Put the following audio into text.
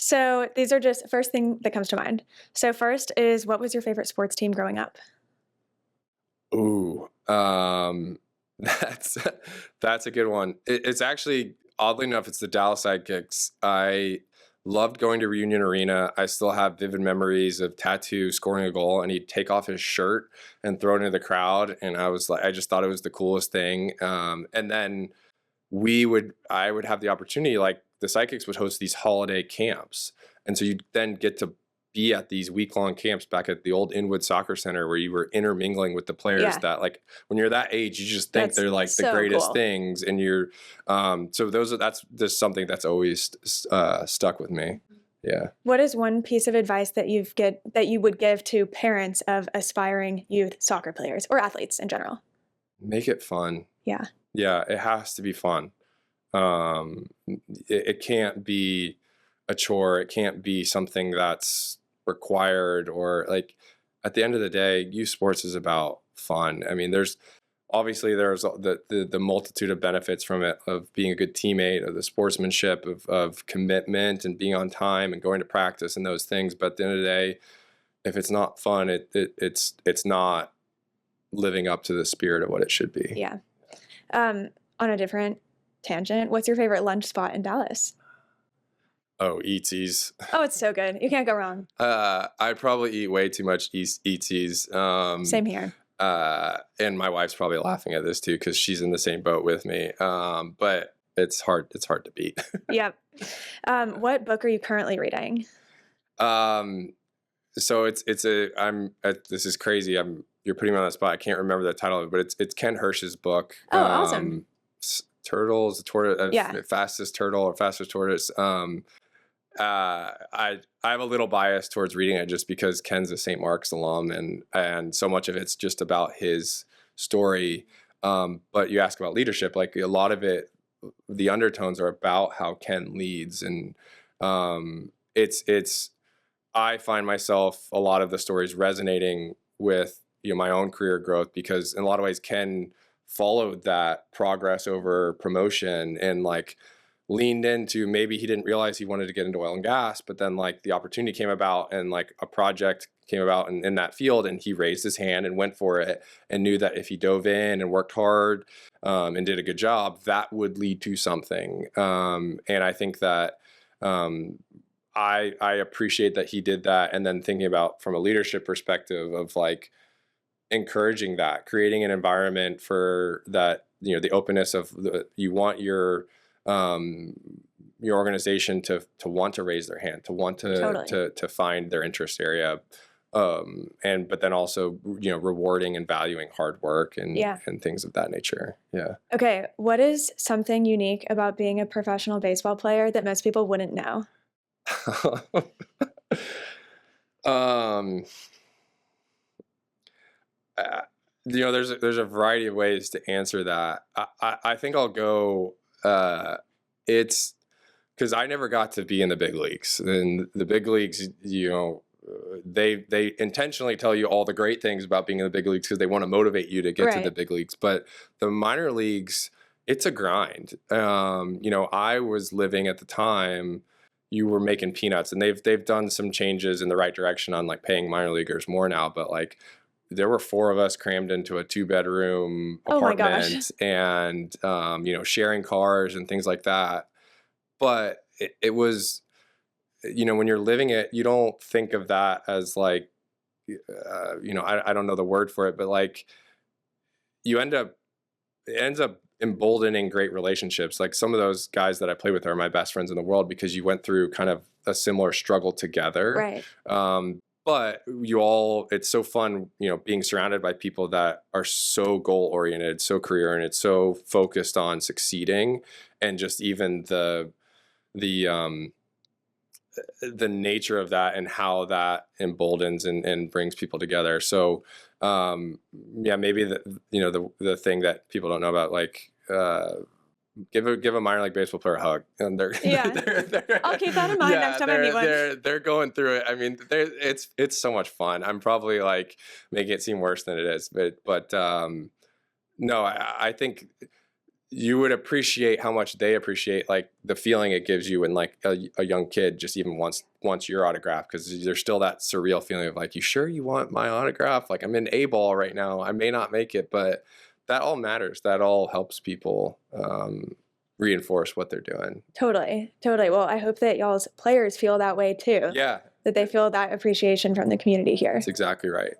So these are just first thing that comes to mind. So first is, what was your favorite sports team growing up? Ooh, that's that's a good one. It's actually, oddly enough, it's the Dallas Sidekicks. I loved going to Reunion Arena. I still have vivid memories of Tattoo scoring a goal, and he'd take off his shirt and throw it into the crowd, and I just thought it was the coolest thing. And then I would have the opportunity, like the Sidekicks would host these holiday camps, and so you'd then get to be at these week-long camps back at the old Inwood Soccer Center where you were intermingling with the players Yeah, that, like, when you're that age, you just think that's they're like the so greatest cool. things, and that's just something that's always stuck with me. Yeah. What is one piece of advice that you would give to parents of aspiring youth soccer players or athletes in general? Make it fun. Yeah. Yeah, it has to be fun. It can't be a chore. It can't be something that's required, or like, at the end of the day, youth sports is about fun. I mean, there's the multitude of benefits from it, of being a good teammate, of the sportsmanship, of commitment and being on time and going to practice and those things. But at the end of the day, if it's not fun, it's not living up to the spirit of what it should be. Yeah. On a different tangent, what's your favorite lunch spot in Dallas? Oh, Eatsies. Oh, it's so good. You can't go wrong. I probably eat way too much Eatsies. Same here. And my wife's probably laughing at this too, because she's in the same boat with me. But it's hard to beat. Yep. What book are you currently reading? um, so this is crazy. You're putting me on the spot. I can't remember the title of it, but it's Ken Hirsch's book. Oh, awesome. Turtles, the tortoise, Yeah. Fastest Turtle or Fastest Tortoise. I have a little bias towards reading it just because Ken's a St. Mark's alum, and so much of it's just about his story. But you ask about leadership, like a lot of it, the undertones are about how Ken leads, and it's I find myself, a lot of the stories resonating with my own career growth, because in a lot of ways Ken followed that progress over promotion, and like leaned into, maybe he didn't realize he wanted to get into oil and gas, but then like the opportunity came about, and like a project came about in that field, and he raised his hand and went for it, and knew that if he dove in and worked hard, and did a good job, that would lead to something. And I think that I appreciate that he did that, and then thinking about from a leadership perspective of like encouraging that, creating an environment for that, the openness of you want your organization to want to raise their hand, to want Totally. to find their interest area, but then also rewarding and valuing hard work Yeah. and things of that nature. Yeah. Okay. What is something unique about being a professional baseball player that most people wouldn't know? um uh, there's a variety of ways to answer that. I think I'll go, it's because I never got to be in the big leagues. And the big leagues, they intentionally tell you all the great things about being in the big leagues because they want to motivate you to get to the Right. big leagues. But the minor leagues, it's a grind. I was living at the time, you were making peanuts, and they've done some changes in the right direction on like paying minor leaguers more now. But like, there were four of us crammed into a 2-bedroom Oh my gosh. apartment, and sharing cars and things like that. But it was, when you're living it, you don't think of that as like, I don't know the word for it, but like, it ends up emboldening great relationships. Like, some of those guys that I play with are my best friends in the world, because you went through kind of a similar struggle together. Right. But it's so fun, being surrounded by people that are so goal oriented, so career oriented, so focused on succeeding, and just even the nature of that, and how that emboldens and brings people together. So yeah, maybe the thing that people don't know about, like, give a minor league baseball player a hug, and they're Yeah. I'll keep that in mind next yeah, time I meet one. they're going through it. I mean, it's so much fun. I'm probably like making it seem worse than it is, but no, I think you would appreciate how much they appreciate like the feeling it gives you when like a young kid just even wants your autograph, because there's still that surreal feeling of like, you sure you want my autograph? Like, I'm in A ball right now, I may not make it, but that all matters. That all helps people reinforce what they're doing. Totally, totally. Well, I hope that y'all's players feel that way too. Yeah, That they feel that appreciation from the community here. that's exactly right.